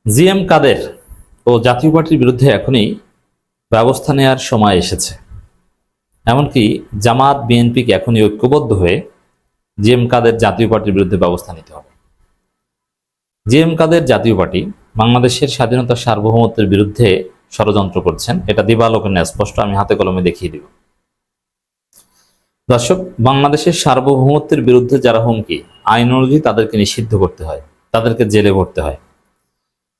GM কাদের ও জাতীয় পার্টির বিরুদ্ধে এখনই ব্যবস্থা নেওয়ার সময় এসেছে। এমনকি জামাত বিএনপিকে এখনই ঐক্যবদ্ধ হয়ে জিএম কাদের জাতীয় পার্টির বিরুদ্ধে ব্যবস্থা নিতে হবে। জিএম কাদের জাতীয় পার্টি বাংলাদেশের স্বাধীনতা সার্বভৌমত্বের বিরুদ্ধে ষড়যন্ত্র করছেন, এটা দিবালোকে স্পষ্ট, আমি হাতে কলমে দেখিয়ে দিব। দর্শক, বাংলাদেশের সার্বভৌমত্বের বিরুদ্ধে যারা হুমকি, আইন অনুযায়ী তাদেরকে নিষিদ্ধ করতে হয়, তাদেরকে জেলে ভরতে হয়।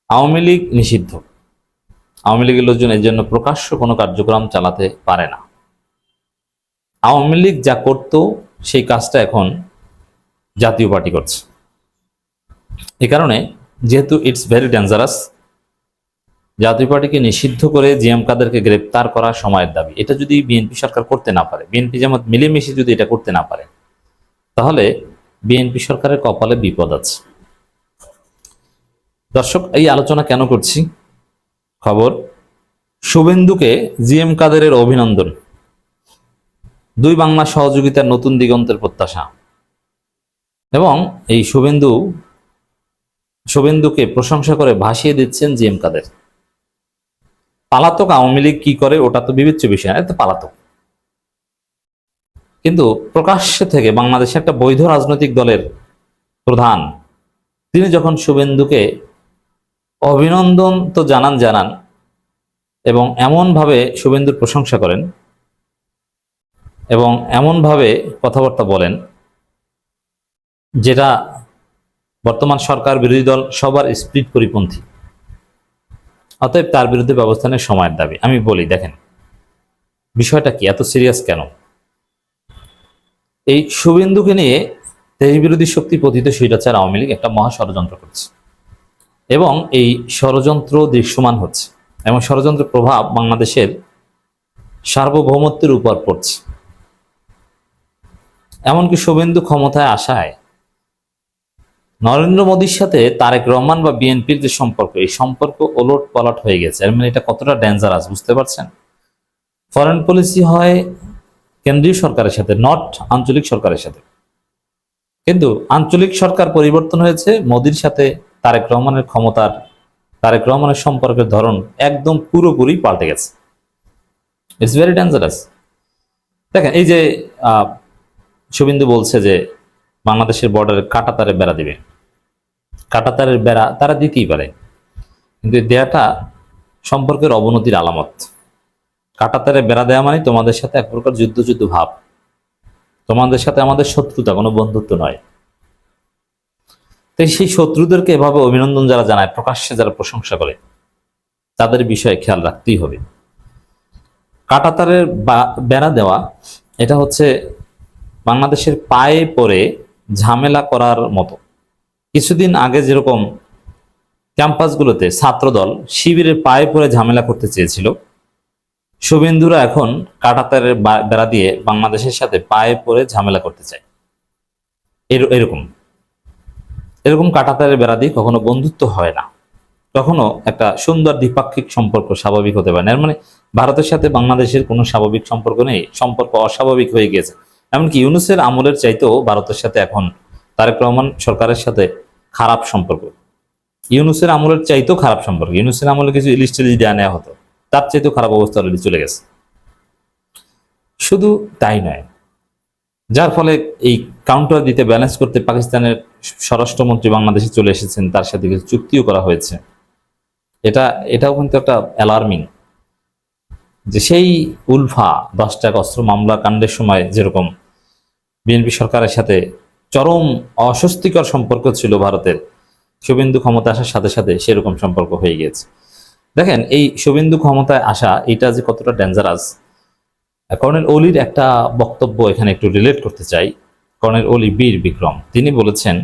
আওয়ামী লীগ নিষিদ্ধ, আওয়ামী লীগের লোকজন এর জন্য প্রকাশ্য কোনো কার্যক্রম চালাতে পারে না। আওয়ামী লীগ যা করত সেই কাজটা এখন জাতীয় পার্টি করছে। এ কারণে যেহেতু ইটস ভেরি ডেঞ্জারাস, জাতীয় পার্টিকে নিষিদ্ধ করে জিএম কাদেরকে গ্রেপ্তার করা সময়ের দাবি। এটা যদি বিএনপি সরকার করতে না পারে, বিএনপি জামাত মিলেমিশে যদি এটা করতে না পারে, তাহলে বিএনপি সরকারের কপালে বিপদ আছে। দর্শক, এই আলোচনা কেন করছি? খবর, শুভেন্দুকে জিএম কাদেরের অভিনন্দন, দুই বাংলা সহযোগিতার নতুন দিগন্তের প্রত্যাশা। এবং এই শুভেন্দুকে প্রশংসা করে ভাসিয়ে দিচ্ছেন জিএম কাদের। পালাতক আওয়ামী লীগ কি করে ওটা তো বিবেচ্য বিষয় না, এটা পালাতক। কিন্তু প্রকাশ্যে থেকে বাংলাদেশে একটা বৈধ রাজনৈতিক দলের প্রধান তিনি যখন শুভেন্দুকে অভিনন্দন তো জানান এবং এমনভাবে শুভেন্দুর প্রশংসা করেন এবং এমনভাবে কথাবার্তা বলেন যেটা বর্তমান সরকার বিরোধী দল সবার স্প্রিট পরিপন্থী। অতএব তার বিরুদ্ধে ব্যবস্থা নেওয়ার সময়ের দাবি। আমি বলি, দেখেন বিষয়টা কি, এত সিরিয়াস কেন? এই শুভেন্দুকে নিয়ে দেশ বিরোধী শক্তি পতিত স্বৈরাচার আওয়ামী লীগ একটা মহা ষড়যন্ত্র করছে এবং এই ষড়যন্ত্র দৃশ্যমান হচ্ছে এবং ষড়যন্ত্রের প্রভাব বাংলাদেশের সার্বভৌমত্বের উপর পড়ছে। এমনকি শুভেন্দু ক্ষমতায় আসায় নরেন্দ্র মোদীর সাথে তারেক রহমান বা বিএনপির যে সম্পর্ক, এই সম্পর্ক ওলট পালট হয়ে গেছে। এর মানে এটা কতটা ডেঞ্জারাস বুঝতে পারছেন? ফরেন পলিসি হয় কেন্দ্রীয় সরকারের সাথে, নট আঞ্চলিক সরকারের সাথে। কিন্তু আঞ্চলিক সরকার পরিবর্তন হয়েছে, মোদীর সাথে তারেক রহমানের সম্পর্কের ধরন একদম পুরোপুরি পাল্টে গেছে। It's very dangerous. দেখেন, এই যে শুভেন্দু বলছে যে বাংলাদেশের বর্ডারে কাঁটাতারে বেড়া দিবে, কাঁটাতারের বেড়া তারা দিতেই পারে, কিন্তু দেয়াটা সম্পর্কের অবনতির আলামত। কাঁটাতারে বেড়া দেওয়া মানে তোমাদের সাথে এক প্রকার যুদ্ধ ভাব, তোমাদের সাথে আমাদের শত্রুতা, কোনো বন্ধুত্ব নয়। তাই সেই শত্রুদেরকে এভাবে অভিনন্দন যারা জানায়, প্রকাশ্যে যারা প্রশংসা করে, তাদের বিষয়ে খেয়াল রাখতেই হবে। কাঁটাতারের বেড়া দেওয়া এটা হচ্ছে বাংলাদেশের পায়ে পড়ে ঝামেলা করার মতো। কিছুদিন আগে যেরকম ক্যাম্পাসগুলোতে ছাত্রদল শিবিরের পায়ে পড়ে ঝামেলা করতে চেয়েছিল, শুভেন্দুরা এখন কাঁটাতারের বেড়া দিয়ে বাংলাদেশের সাথে পায়ে পড়ে ঝামেলা করতে চায়। এরকম কাঁটাতারের বেড়া দিয়ে কখনো বন্ধুত্ব হয় না, কখনো একটা সুন্দর দ্বিপাক্ষিক সম্পর্ক স্বাভাবিক হতে পারে না। এর মানে ভারতের সাথে বাংলাদেশের কোনো স্বাভাবিক সম্পর্ক নেই, সম্পর্ক অস্বাভাবিক হয়ে গিয়েছে। এমনকি ইউনূসের আমলের চাইতেও ভারতের সাথে এখন তারেক রহমান সরকারের সাথে খারাপ সম্পর্ক। ইউনূসের আমলের চাইতেও খারাপ সম্পর্ক। ইউনূসের আমলে কিছু ইলিশ টিলিশ দেওয়া নেওয়া হতো, তার চাইতেও খারাপ অবস্থা অলরেডি চলে গেছে। শুধু তাই নয়, যার ফলে এই কাউন্টার দিতে, ব্যালেন্স করতে পাকিস্তানের স্বরাষ্ট্রমন্ত্রী বাংলাদেশে চলে এসেছেন, তার সাথে কিছু চুক্তিও করা হয়েছে। এটাও কিন্তু একটা অ্যালার্মিং, যে সেই উলফা 10 টাকা অস্ত্র মামলা কাণ্ডের সময় যেরকম বিএনপি সরকারের সাথে চরম অস্বস্তিকর সম্পর্ক ছিল ভারতের, শুভেন্দু ক্ষমতা আসার সাথে সাথে সেরকম সম্পর্ক হয়ে গিয়েছে। দেখেন, এই শুভেন্দু ক্ষমতায় আসা এটা যে কতটা ডেঞ্জারাস, কর্নেল অলির একটা বক্তব্য এখানে একটু রিলেট করতে চাই। কর্নেল অলি বীর বিক্রম, তিনি বলেছেন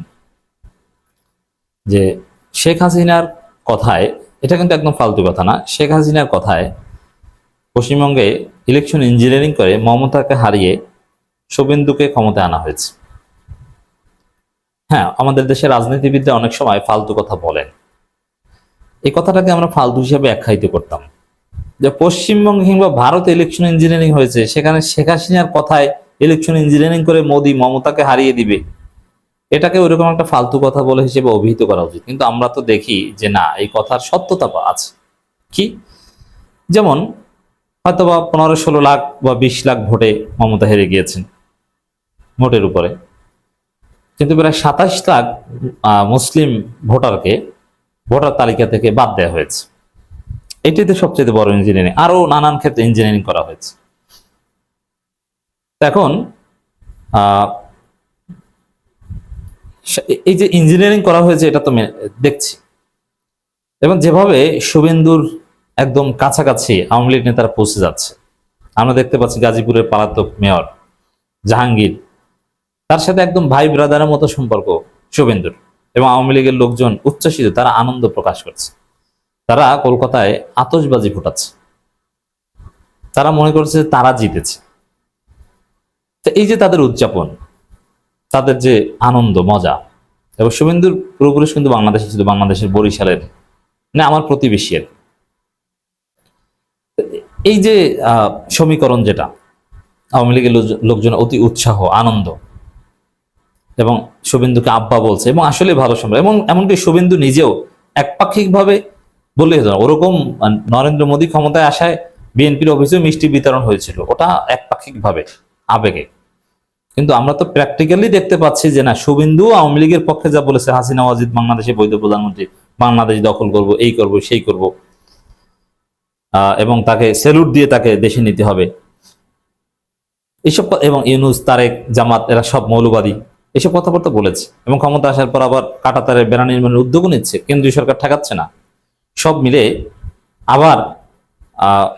যে শেখ হাসিনার কথায়, এটা কিন্তু একদম ফালতু কথা না, শেখ হাসিনার কথায় পশ্চিমবঙ্গে ইলেকশন ইঞ্জিনিয়ারিং করে মমতাকে হারিয়ে শুভেন্দুকে ক্ষমতায় আনা হয়েছে। হ্যাঁ, আমাদের দেশের রাজনীতিবিদরা অনেক সময় ফালতু কথা বলেন। এই কথাটাকে আমরা ফালতু হিসাবে আখ্যায়িত করতাম, যে পশ্চিমবঙ্গে কিংবা ভারতে ইলেকশন ইঞ্জিনিয়ারিং হয়েছে, সেখানে শেখ হাসিনার কথায় ইলেকশন ইঞ্জিনিয়ারিং করে মোদি মমতাকে হারিয়ে দিবে। এটাকে ওইরকম একটা ফালতু কথা বলে হিসেবে অভিহিত করা উচিত, কিন্তু আমরা তো দেখি যে না, এই কথার সত্যতা আছে। কি, যেমন হয়তোবা 15-16 লাখ বা 20 লাখ ভোটে মমতা হেরে গিয়েছেন ভোটের উপরে, কিন্তু প্রায় 27 লাখ মুসলিম ভোটারকে ভোটার তালিকা থেকে বাদ দেওয়া হয়েছে। এটিতে সবচেয়ে বড় ইঞ্জিনিয়ারিং, আরো নানান ক্ষেত্রে ইঞ্জিনিয়ারিং করা হয়েছে। এখন এই যে ইঞ্জিনিয়ারিং করা হয়েছে এটা তো দেখছি, এবং যেভাবে শুভেন্দুর একদম কাছাকাছি আওয়ামী লীগ নেতারা পৌঁছে যাচ্ছে, আমরা দেখতে পাচ্ছি গাজীপুরের পলাতক মেয়র জাহাঙ্গীর, তার সাথে একদম ভাই ব্রাদারের মতো সম্পর্ক শুভেন্দুর, এবং আওয়ামী লীগের লোকজন উচ্ছ্বসিত, তারা আনন্দ প্রকাশ করছে, তারা কলকাতায় আতশবাজি ফুটাচ্ছে, তারা মনে করছে তারা জিতেছে। তো এই যে তাদের উদযাপন, তাদের যে আনন্দ মজা, এবং শুভেন্দুর পুরোপুরি কিন্তু বাংলাদেশে শুধু বাংলাদেশের বরিশালের না, আমার প্রতিবেশী। এই যে সমীকরণ, যেটা আওয়ামী লীগের লোকজন অতি উৎসাহ আনন্দ, এবং শুভেন্দুকে আব্বা বলছে, এবং আসলে ভালো সম্পর্ক, এবং এমনকি শুভেন্দু নিজেও একপাক্ষিকভাবে বললে ওরকম নরেন্দ্র মোদী ক্ষমতায় আসায় বিএনপির অফিসে মিষ্টি বিতরণ হয়েছিল, ওটা একপাক্ষিকভাবে আবেগে, কিন্তু আমরা তো প্র্যাকটিক্যালি দেখতে পাচ্ছি যে না, শুভেন্দু আওয়ামী লীগের পক্ষে যা বলেছে, হাসিনা ওয়াজিদ বাংলাদেশে বৈধ প্রধানমন্ত্রী, বাংলাদেশ দখল করব, এই করব সেই করব, এবং তাকে স্যালুট দিয়ে তাকে দেশে নিতে হবে, এইসব, এবং ইউনুস তারেক জামাত এরা সব মৌলবাদী, এসব কথাবার্তা বলেছে, এবং ক্ষমতা আসার পর আবার কাঁটাতারে বেড়া নির্মাণের উদ্যোগ নিচ্ছে, কেন্দ্রীয় সরকার ঠেকাচ্ছে না। সব মিলে আবার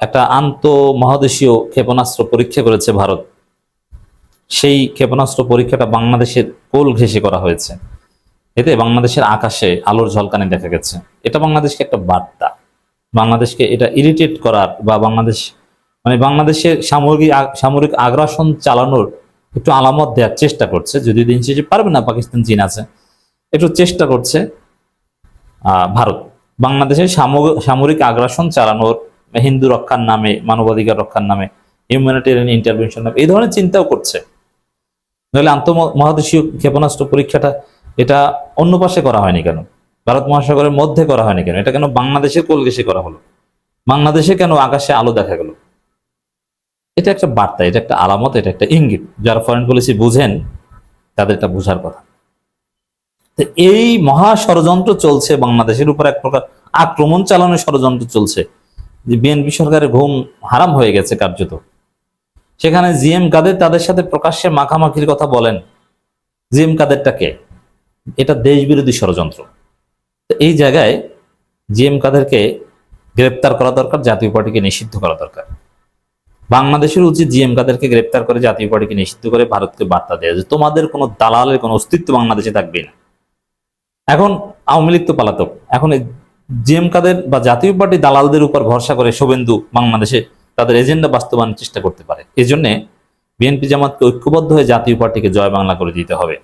একটা আন্তঃমহাদেশীয় ক্ষেপণাস্ত্র পরীক্ষা করেছে ভারত, সেই ক্ষেপণাস্ত্র পরীক্ষাটা বাংলাদেশের কোল ঘেঁষে করা হয়েছে, এতে বাংলাদেশের আকাশে আলোর ঝলকানি দেখা গেছে। এটা বাংলাদেশকে একটা বার্তা, বাংলাদেশকে এটা ইরিটেট করার, বা বাংলাদেশ মানে বাংলাদেশের সামরিক আগ্রাসন চালানোর একটু আলামত দেওয়ার চেষ্টা করছে, যদি দিন শেষে পারবে না, পাকিস্তান চীন আছে, একটু চেষ্টা করছে ভারত বাংলাদেশের সামরিক আগ্রাসন চালানোর, হিন্দু রক্ষার নামে, মানবাধিকার রক্ষার নামে, হিউম্যানিটেরিয়ান ইন্টারভেনশন নামে, এই ধরনের চিন্তাও করছে। নাহলে আন্তঃমহাদেশীয় ক্ষেপণাস্ত্র পরীক্ষাটা এটা অন্য পাশে করা হয়নি কেন, ভারত মহাসাগরের মধ্যে করা হয়নি কেন, এটা কেন বাংলাদেশের কোল ঘেঁষে করা হলো, বাংলাদেশে কেন আকাশে আলো দেখা গেল? এটা একটা বার্তা, এটা একটা আলামত, এটা একটা ইঙ্গিত, যারা ফরেন পলিসি বুঝেন তাদের এটা বোঝার কথা। এই মহা ষড়যন্ত্র চলছে, বাংলাদেশের উপর এক প্রকার আক্রমণ চালানোর ষড়যন্ত্র চলছে, যে বিএনপি সরকারের ঘুম হারাম হয়ে গেছে কার্যত। সেখানে জিএম কাদের তাদের সাথে প্রকাশ্যে মাখামাখির কথা বলেন। জিএম কাদেরটা কে? এটা দেশ বিরোধী ষড়যন্ত্র। এই জায়গায় জিএম কাদেরকে গ্রেপ্তার করা দরকার, জাতীয় পার্টিকে নিষিদ্ধ করা দরকার। বাংলাদেশের উচিত জিএম কাদেরকে গ্রেপ্তার করে জাতীয় পার্টিকে নিষিদ্ধ করে ভারতকে বার্তা দেয় যে তোমাদের কোনো দালালের কোনো অস্তিত্ব বাংলাদেশে থাকবে না। এখন আওয়ামী লীগ তো পালাতক, এখন জিএম কাদের বা জাতীয় পার্টি দালালদের উপর ভরসা করে শুভেন্দু বাংলাদেশে তাদের এজেন্ডা বাস্তবায়নের চেষ্টা করতে পারে। এই জন্য বিএনপি জামাতকে ঐক্যবদ্ধ হয়ে জাতীয় পার্টিকে জয় বাংলা করে দিতে হবে।